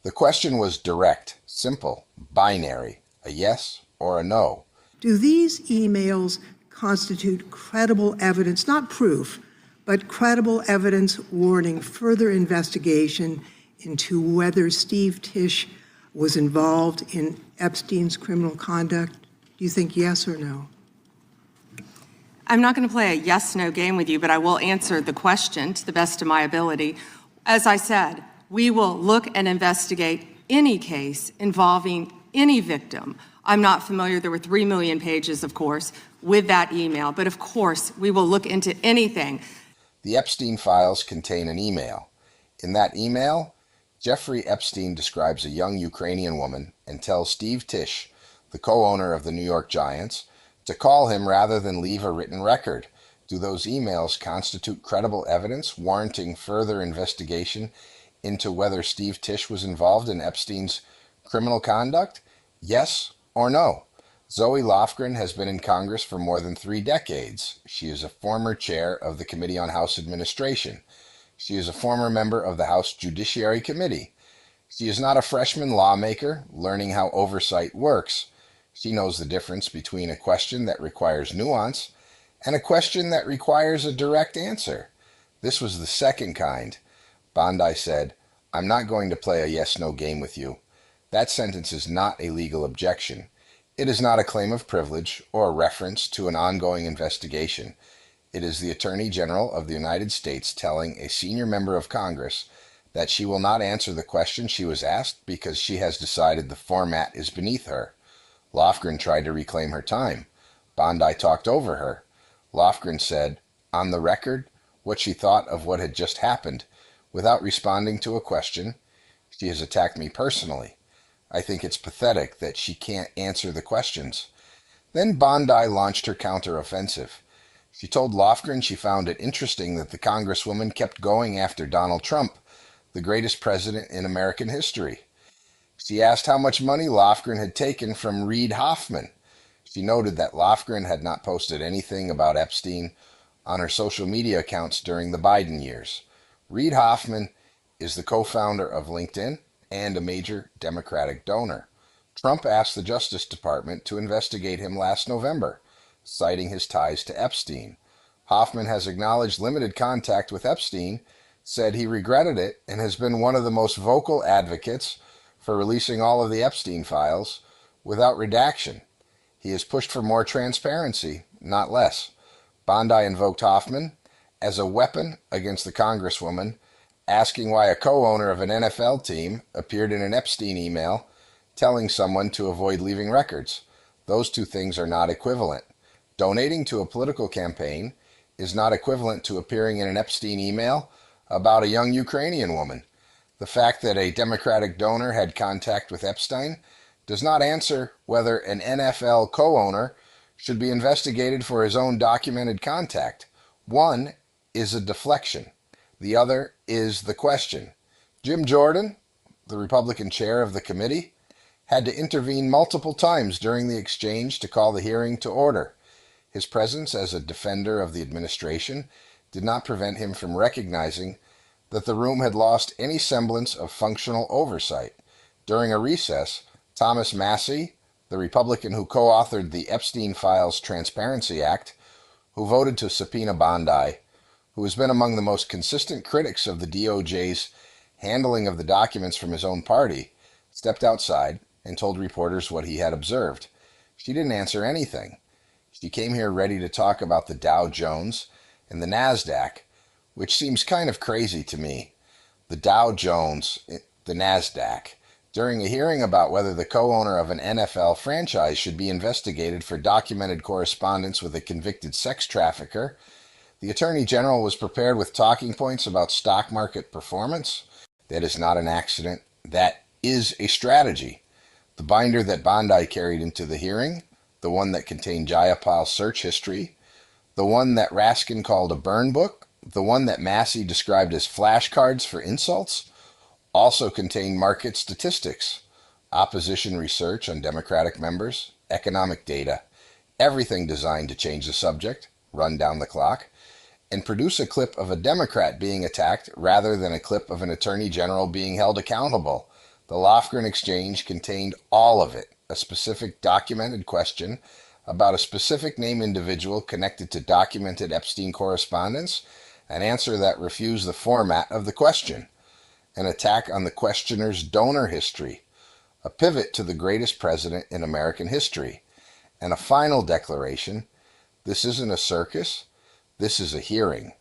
The question was direct, simple, binary, a yes or a no. Do these emails constitute credible evidence, not proof, but credible evidence warning further investigation into whether Steve Tisch was involved in Epstein's criminal conduct? Do you think yes or no? I'm not going to play a yes-no game with you, but I will answer the question to the best of my ability. As I said, we will look and investigate any case involving any victim. I'm not familiar, there were 3 million pages, of course, with that email, but of course, we will look into anything. The Epstein files contain an email. In that email, Jeffrey Epstein describes a young Ukrainian woman and tells Steve Tisch, the co-owner of the New York Giants, to call him rather than leave a written record. Do those emails constitute credible evidence warranting further investigation into whether Steve Tisch was involved in Epstein's criminal conduct? Yes or no? Zoe Lofgren has been in Congress for more than 3 decades. She is a former chair of the Committee on House Administration. She is a former member of the House Judiciary Committee. She is not a freshman lawmaker learning how oversight works. She knows the difference between a question that requires nuance and a question that requires a direct answer. This was the second kind. Bondi said, "I'm not going to play a yes-no game with you." That sentence is not a legal objection. It is not a claim of privilege or a reference to an ongoing investigation. It is the Attorney General of the United States telling a senior member of Congress that she will not answer the question she was asked because she has decided the format is beneath her. Lofgren tried to reclaim her time. Bondi talked over her. Lofgren said, on the record, what she thought of what had just happened. Without responding to a question, she has attacked me personally. I think it's pathetic that she can't answer the questions. Then Bondi launched her counteroffensive. She told Lofgren she found it interesting that the Congresswoman kept going after Donald Trump, the greatest president in American history. She asked how much money Lofgren had taken from Reid Hoffman. She noted that Lofgren had not posted anything about Epstein on her social media accounts during the Biden years. Reid Hoffman is the co-founder of LinkedIn and a major Democratic donor. Trump asked the Justice Department to investigate him last November, citing his ties to Epstein. Hoffman has acknowledged limited contact with Epstein, said he regretted it, and has been one of the most vocal advocates for releasing all of the Epstein files without redaction. He has pushed for more transparency, not less. Bondi invoked Hoffman as a weapon against the Congresswoman, asking why a co-owner of an NFL team appeared in an Epstein email telling someone to avoid leaving records. Those two things are not equivalent. Donating to a political campaign is not equivalent to appearing in an Epstein email about a young Ukrainian woman. The fact that a Democratic donor had contact with Epstein does not answer whether an NFL co-owner should be investigated for his own documented contact. One is a deflection. The other is the question. Jim Jordan, the Republican chair of the committee, had to intervene multiple times during the exchange to call the hearing to order. His presence as a defender of the administration did not prevent him from recognizing that the room had lost any semblance of functional oversight. During a recess, Thomas Massie, the Republican who co-authored the Epstein Files Transparency Act, who voted to subpoena Bondi, who has been among the most consistent critics of the DOJ's handling of the documents from his own party, stepped outside and told reporters what he had observed. She didn't answer anything. She came here ready to talk about the Dow Jones and the NASDAQ, which seems kind of crazy to me. The Dow Jones, the NASDAQ. During a hearing about whether the co-owner of an NFL franchise should be investigated for documented correspondence with a convicted sex trafficker, the Attorney General was prepared with talking points about stock market performance. That is not an accident. That is a strategy. The binder that Bondi carried into the hearing, the one that contained Jayapal's search history, the one that Raskin called a burn book, the one that Massie described as flashcards for insults, also contained market statistics, opposition research on Democratic members, economic data, everything designed to change the subject, run down the clock, and produce a clip of a Democrat being attacked rather than a clip of an attorney general being held accountable. The Lofgren exchange contained all of it, a specific documented question about a specific named individual connected to documented Epstein correspondence, an answer that refused the format of the question, an attack on the questioner's donor history, a pivot to the greatest president in American history, and a final declaration: this isn't a circus, this is a hearing.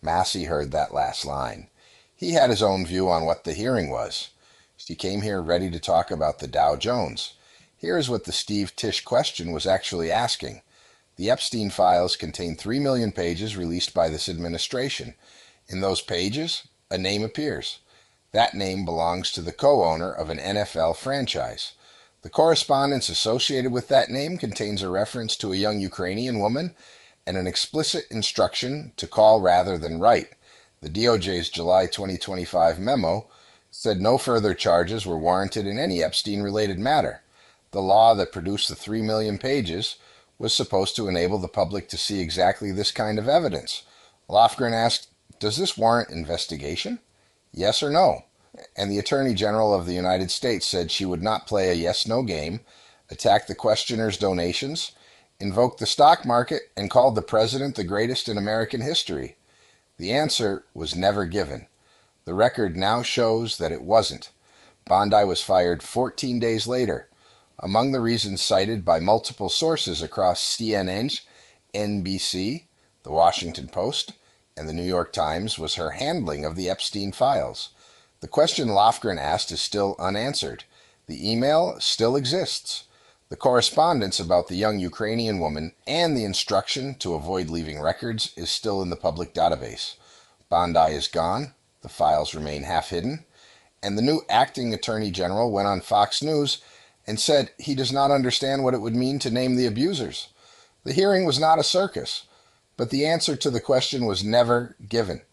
Massey heard that last line. He had his own view on what the hearing was. She came here ready to talk about the Dow Jones. Here is what the Steve Tisch question was actually asking. The Epstein files contain 3 million pages released by this administration. In those pages, a name appears. That name belongs to the co-owner of an NFL franchise. The correspondence associated with that name contains a reference to a young Ukrainian woman and an explicit instruction to call rather than write. The DOJ's July 2025 memo said no further charges were warranted in any Epstein-related matter. The law that produced the 3 million pages was supposed to enable the public to see exactly this kind of evidence. Lofgren asked, does this warrant investigation? Yes or no? And the Attorney General of the United States said she would not play a yes-no game, attack the questioner's donations, invoke the stock market, and called the president the greatest in American history. The answer was never given. The record now shows that it wasn't. Bondi was fired 14 days later. Among the reasons cited by multiple sources across CNN, NBC, The Washington Post, and The New York Times was her handling of the Epstein files. The question Lofgren asked is still unanswered. The email still exists. The correspondence about the young Ukrainian woman and the instruction to avoid leaving records is still in the public database. Bondi is gone. The files remain half-hidden, and the new acting Attorney General went on Fox News and said he does not understand what it would mean to name the abusers. The hearing was not a circus, but the answer to the question was never given.